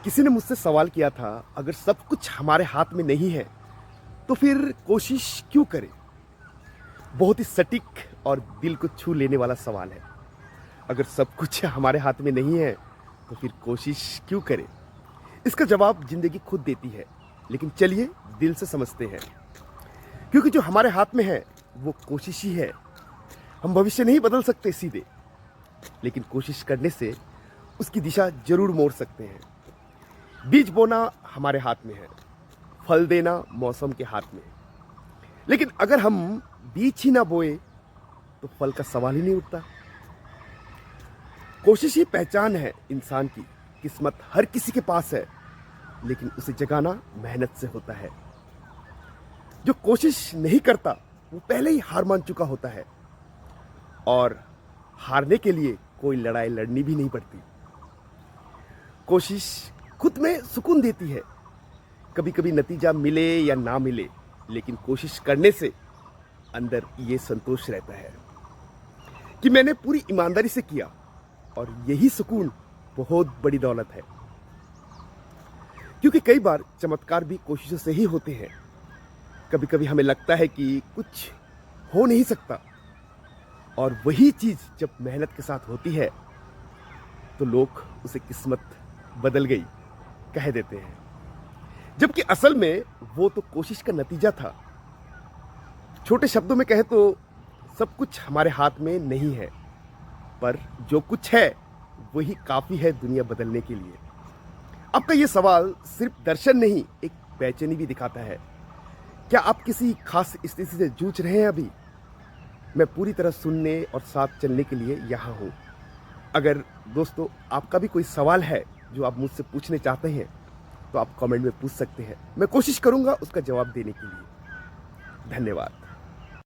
किसी ने मुझसे सवाल किया था, अगर सब कुछ हमारे हाथ में नहीं है तो फिर कोशिश क्यों करें। बहुत ही सटीक और दिल को छू लेने वाला सवाल है। अगर सब कुछ हमारे हाथ में नहीं है तो फिर कोशिश क्यों करें। इसका जवाब जिंदगी खुद देती है, लेकिन चलिए दिल से समझते हैं। क्योंकि जो हमारे हाथ में है वो कोशिश ही है। हम भविष्य नहीं बदल सकते सीधे, लेकिन कोशिश करने से उसकी दिशा जरूर मोड़ सकते हैं। बीज बोना हमारे हाथ में है, फल देना मौसम के हाथ में है। लेकिन अगर हम बीज ही ना बोए तो फल का सवाल ही नहीं उठता। कोशिश ही पहचान है इंसान की। किस्मत हर किसी के पास है, लेकिन उसे जगाना मेहनत से होता है। जो कोशिश नहीं करता वो पहले ही हार मान चुका होता है, और हारने के लिए कोई लड़ाई लड़नी भी नहीं पड़ती। कोशिश खुद में सुकून देती है। कभी कभी नतीजा मिले या ना मिले, लेकिन कोशिश करने से अंदर ये संतोष रहता है कि मैंने पूरी ईमानदारी से किया, और यही सुकून बहुत बड़ी दौलत है। क्योंकि कई बार चमत्कार भी कोशिशों से ही होते हैं। कभी कभी हमें लगता है कि कुछ हो नहीं सकता, और वही चीज जब मेहनत के साथ होती है तो लोग उसे किस्मत बदल गई कह देते हैं, जबकि असल में वो तो कोशिश का नतीजा था। छोटे शब्दों में कहे तो सब कुछ हमारे हाथ में नहीं है, पर जो कुछ है वही काफी है दुनिया बदलने के लिए। आपका ये सवाल सिर्फ दर्शन नहीं, एक बेचैनी भी दिखाता है। क्या आप किसी खास स्थिति से जूझ रहे हैं अभी? मैं पूरी तरह सुनने और साथ चलने के लिए यहाँ हूँ। अगर दोस्तों आपका भी कोई सवाल है जो आप मुझसे पूछने चाहते हैं तो आप कमेंट में पूछ सकते हैं। मैं कोशिश करूँगा उसका जवाब देने के लिए। धन्यवाद।